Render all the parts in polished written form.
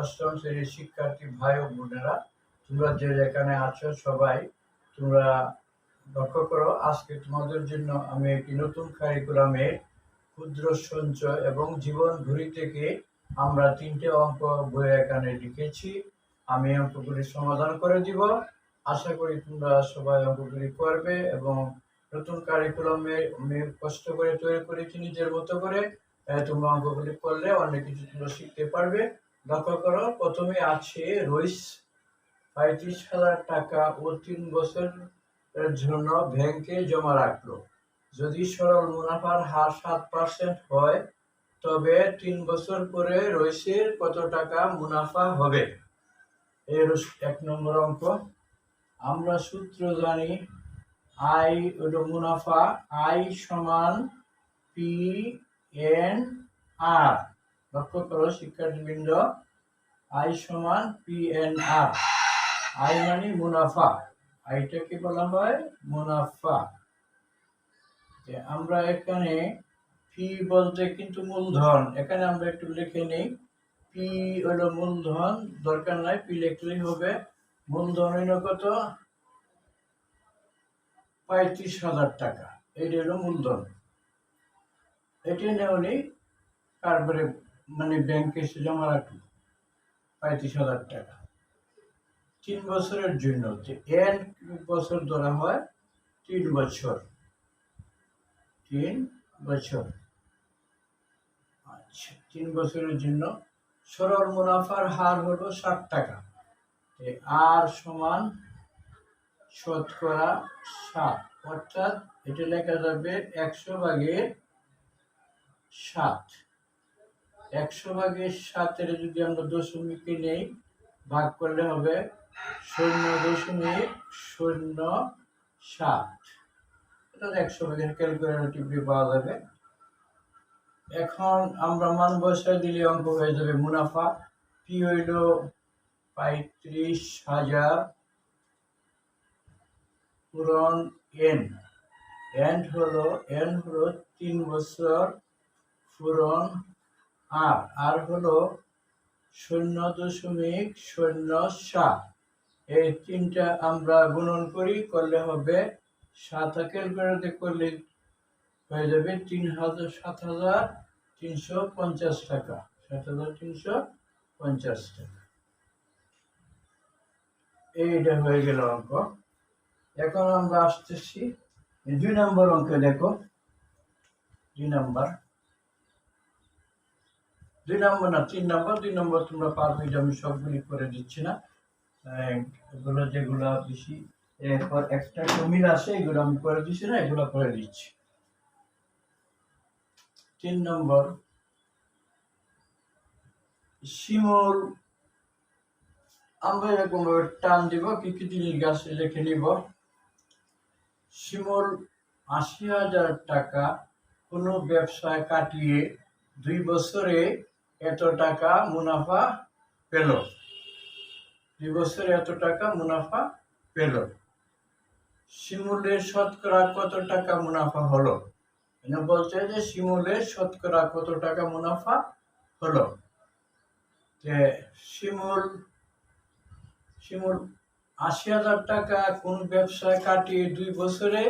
অষ্টম শ্রেণীর শিক্ষার্থী ভাই ও বোনেরা, তোমরা যে যেখানে আছো সবাই তোমরা লক্ষ্য করো, আজকে তোমাদের জন্য আমি একটি নতুন কারিকুলামে ক্ষুদ্র সঞ্চয় এবং জীবন ঘুরি থেকে আমরা 3টে অঙ্ক বই এখানে লিখেছি। আমি অঙ্কগুলি সমাধান করে দিব। আশা করি তোমরা সবাই অঙ্কগুলি করবে এবং নতুন কারিকুলামে আমি কষ্ট করে তৈরি করেছি নিজের মতো করে। তোমরা অঙ্কগুলি করলে অনেক কিছু তোমরা শিখতে পারবে। লক্ষ্য করো, প্রথমে আছে রইস 35,000 টাকা ও 3 বছরের জন্য ব্যাংকে জমা রাখলো। যদি সরল মুনাফার হার 7% হয় তবে 3 বছর পরে রইসের কত টাকা মুনাফা হবে? এর 1 নম্বর অঙ্ক। আমরা সূত্র জানি, আই হলো মুনাফা, আই সমান পি এন আর। লক্ষ্য করো শিক্ষার্থীবৃন্দ, আই সমান পি এন আর। আই মানে মুনাফা, আইটাকে বলা হয় মুনাফা। আমরা এখানে পি বলতে কিন্তু মূলধন, এখানে আমরা একটু লিখে নেই। পি হলো মূলধন, দরকার নাই পি লিখলেই হবে। মূলধন হইল কত? 35,000 টাকা। এইটা হলো মূলধন। এটি নেওনি তারপরে মানে ব্যাংকে এসে জমা রাখলো 35,000 টাকা 3 বছরের জন্য। এন বছর ধরা হয় 3 বছর। 3 বছর। আচ্ছা, 3 বছরের জন্য সরল মুনাফার হার হলো 60 টাকা। আর সমান শতকরা 7, অর্থাৎ এটা লেখা যাবে 100/7। 100/7 যদি আমরা দশমিকে নেই, ভাগ করলে হবে 0.07। এটা 100 ক্যালকুলেটর পাওয়া যাবে। এখন আমরা মান বসায় দিলে অঙ্ক হয়ে যাবে মুনাফা। পি হইল 35,000 পূরণ এন। এন হলো 3 বছর পূরণ আর। আর হলো 0.07। এই তিনটা আমরা গুণন করি, করলে হবে 7। ক্যালকুলেটরে করলে হয়ে যাবে 7,350 টাকা। 7,350 টাকা। এইটা হয়ে গেল অঙ্ক। এখন আমরা আসতেছি 2 নম্বর অঙ্কে। দেখো 2 নম্বর না 3 নম্বর। 2 নম্বর তোমরা পারবে, আমি সবগুলি করে দিচ্ছি না। এগুলো যেগুলো বেশি এরপর এক্সট্রা মিল আছে এগুলো আমি করে দিচ্ছি না, এগুলো করে দিচ্ছি। 3 নম্বর, শিমুল। আমরা এরকম ভাবে টান দিব, কি কি জিনিস গাছে লিখে নিব। শিমুল 80,000 টাকা কোনো ব্যবসায় কাটিয়ে 2 বছরে এত টাকা মুনাফা পেল। 2 বছরে এত টাকা মুনাফা পেল। শিমুলের শতকরা কত টাকা মুনাফা হলো? বলছে যে শিমুলের শতকরা কত টাকা মুনাফা হলো। শিমুল 80,000 টাকা কোন ব্যবসায় কাটিয়ে 2 বছরে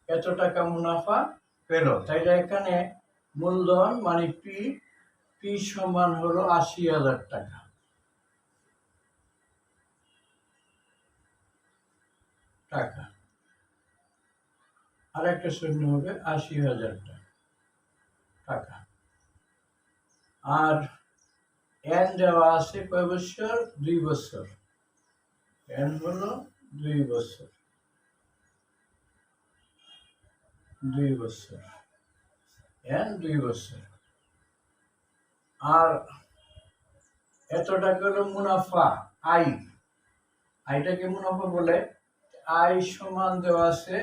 এত টাকা মুনাফা পেল। তাই এখানে মূলধন মানে পি সমান হলো 80,000 টাকা। আর একটা শূন্য হবে 80,000 টাকা। আর এন দেওয়া আছে কয় বছর? 2 বছর। এন হলো 2 বছর। 2 বছর। এন 2 বছর। আর এত টাকা হলো মুনাফা, আই। আইটাকে মুনাফা বলে। আই সমান দেওয়া আছে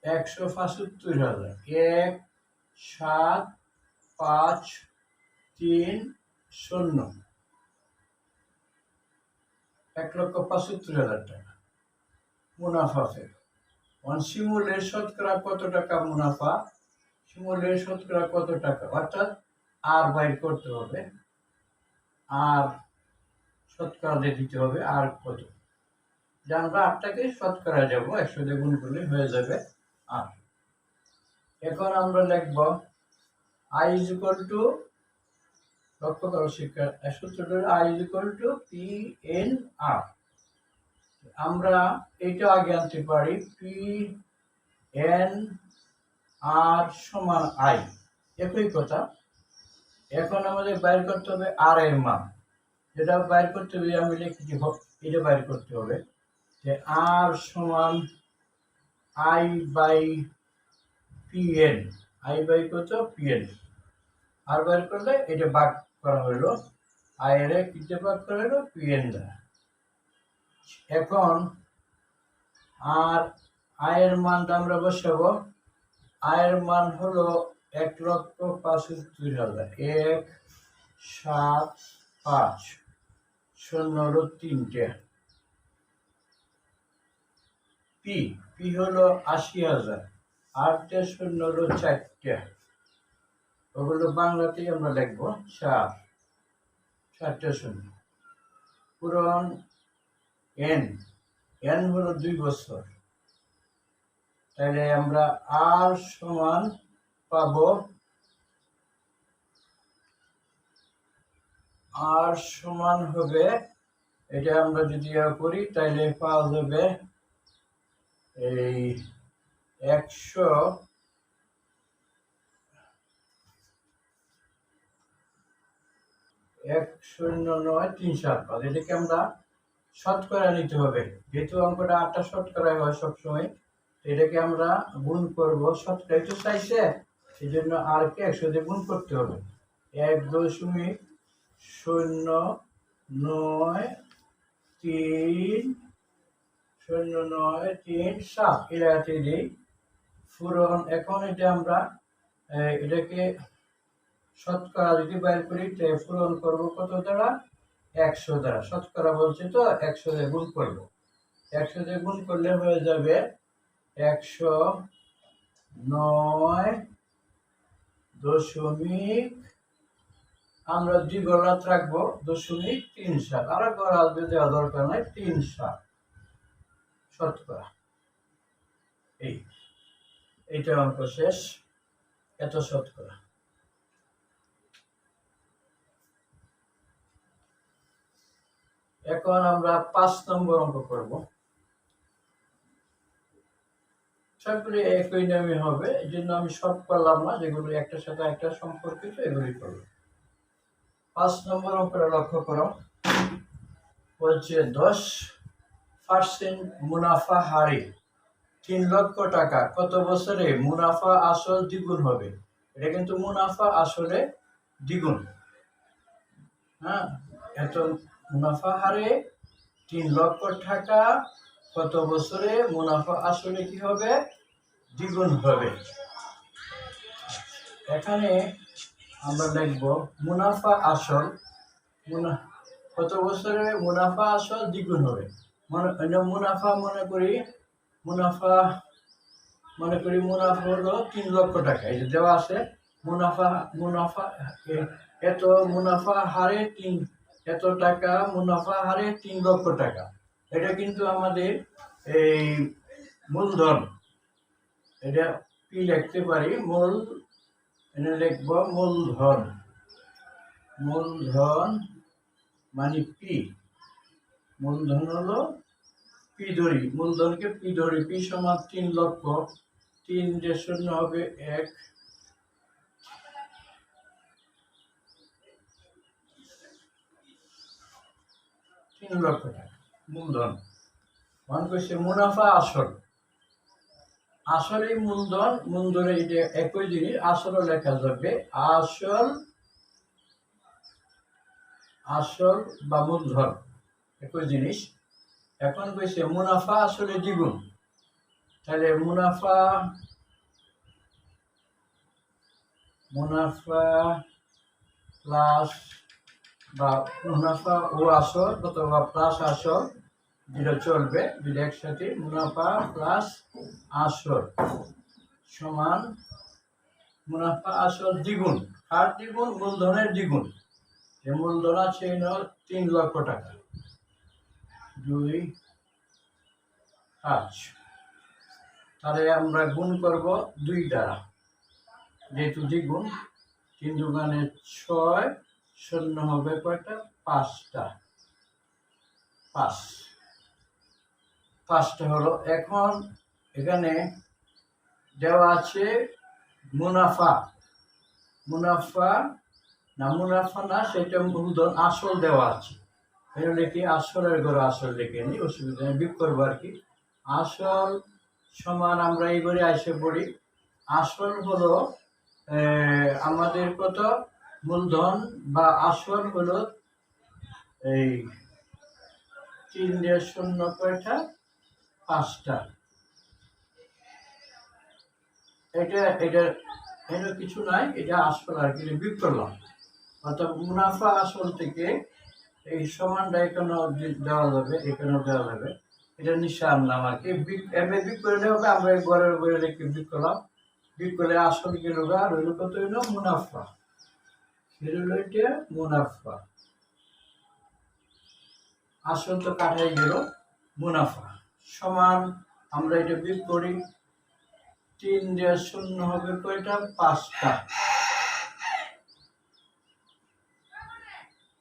175,000। 1,7,5,3,0 1,75,000 টাকা মুনাফা ফের। শিমুলের শতকরা কত টাকা মুনাফা? শিমুলের শতকরা কত টাকা, অর্থাৎ আর বাইর করতে হবে। আর শতকরা দিয়ে দিতে হবে। আর কত, যে আমরা 8টাকে শতকরা যাব, 100 দিয়ে গুণ করলে হয়ে যাবে 8। এখন আমরা লিখব আই ইজ ইকুয়াল টু, লক্ষ্য করো শিক্ষার সূত্রটা, I is equal to P N R. আমরা এটা আগে আনতে পারি, পি এন আর সমান আই, একই কথা। এখন আমাদের বাইর করতে হবে আর এর মান, যেটা বাইর করতে হবে আমি লিখেছি, এটা বাইর করতে হবে যে আর সমান I by P N. I by কত, পি এন। আর বাইর করলে এটা ভাগ করা হলো, আই এর কিতে ভাগ করা হলো পি এন দ্বারা। এখন আর আয়ের মানটা আমরা বসাবো। আয়ের মান হলো 1,75,000, 1,7,5 0 3টে। পি পি হলো 80,000, 8টে 0 4টে, ওগুলো বাংলাতেই আমরা লিখবো 4টে 0। পূরণ এন, এন হলো 2 বছর, তাহলে আমরা আর সমান পাবো, আর সমান হবে, এটা আমরা যদি করি তাহলে পাওয়া যাবে এই 1,093,7। এটাকে আমরা শতকরা নিতে হবে, যেহেতু অঙ্কটা 8টা শতকরা হয় সবসময়, এটাকে আমরা গুণ করব। শতকরা একটু চাইছে, সেই জন্য আর কে 100 দিয়ে গুণ করতে হবে। 1.093,093,7 এলাকাতে দিই ফুরন। এখন এটা আমরা এটাকে শতকরা যদি বাইর করি, ফুরন করব কত দ্বারা, 100 দ্বারা। শতকরা বলছে তো 100 দিয়ে গুণ করবো, 100 দিয়ে গুণ করলে হয়ে যাবে 109 আমরা 2 গলাত রাখবো 0.37, আর গড়া দেওয়া দরকার নাই, 37 শতকরা। এইটা অঙ্ক শেষ, এত শতকরা। এখন আমরা 5 নম্বর অঙ্ক করব। সবগুলি একই নিয়মে হবে, এই জন্য আমি সব করলাম না, যেগুলো একটার সাথে একটা সম্পর্কিত এগুলি করব। 5 নম্বর অঙ্কটা লক্ষ্য করো, বলছে 10% মুনাফা হারে 3 লক্ষ টাকা কত বছরে মুনাফা আসল দ্বিগুণ হবে। এটা কিন্তু মুনাফা আসলে দ্বিগুণ। হ্যাঁ, এত মুনাফা হারে 3 লক্ষ টাকা কত বছরে মুনাফা আসলে কি হবে, দ্বিগুণ হবে। এখানে আমরা লিখব মুনাফা আসল, কত বছরে মুনাফা আসল দ্বিগুণ হবে। মুনাফা মনে করি মুনাফা হলো 3 লক্ষ টাকা, এই যে দেওয়া আছে মুনাফা এত মুনাফা হারে 3, এত টাকা মুনাফা হারে 3 লক্ষ টাকা। এটা কিন্তু আমাদের এই মূলধন, এটা পি লিখতে পারি, এটা লিখব মূলধন। মূলধন মানে পি, মূলধন হলো পি ধরি, মূলধনকে পি ধরি, পি সমান 3 লক্ষ, 3 যে 0 হবে 1, 3 লক্ষ টাকা মূলধন। মান করছে মুনাফা আসল, আসলে মূলধন, মূলধনে এটা একই জিনিস, আসলও লেখা যাবে, আসল বা মূলধন একই জিনিস। এখন কইছে মুনাফা আসলে দ্বিগুণ, তাহলে মুনাফা প্লাস বা মুনাফা ও আসল অথবা প্লাস আসল, যেটা চলবে, যেটা একসাথে, মুনাফা প্লাস আসল সমান মুনাফা আসল দ্বিগুণ। কার দ্বিগুণ, মূলধনের দ্বিগুণ। যে মূলধন আছে 3 লক্ষ টাকা। 2 5, তাহলে আমরা গুণ করব 2 দ্বারা, যেহেতু দ্বিগুণ। 3 দুগুণে 6, শূন্য হবে কয়টা? 5টা। 5টা হলো। এখন এখানে দেওয়া আছে মুনাফা। মুনাফা না, সেটা মূলধন আসল দেওয়া আছে। এটা লিখি, আসলের ঘরে আসল লিখে নিই, অসুবিধা নেই, বিয়োগ করবো আর কি। আসল সমান আমরা এই ঘরে এসে পড়ি। আসল হলো আমাদের কত? মূলধন বা আসল হলো এই 3 দিয়ে 0 কয়টা? 5টা। এটা কিছু নাই, এটা আসল আর কি, বিয়োগ করলাম। অর্থাৎ মুনাফা আসল থেকে এই সমানটা এখানে দেওয়া যাবে, এখানেও দেওয়া যাবে। এটা নিচে আনলাম আর কি, এমনি বিয়োগ করলে হবে। আমরা এই ঘরের উপরে রেখে বিয়োগ করলাম। বিয়োগ করলে আসল গেল গা, রইল কত? হইল মুনাফা। এটা মুনাফা। আসল তো কাটাই গেল, মুনাফা সমান। আমরা এটা বিয়োগ করি। 3 দিয়ে 0 হবে কয়টা? 5টা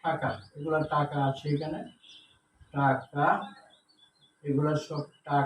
টাকা। এগুলা টাকা আছে এখানে, টাকা, এগুলা সব টাকা।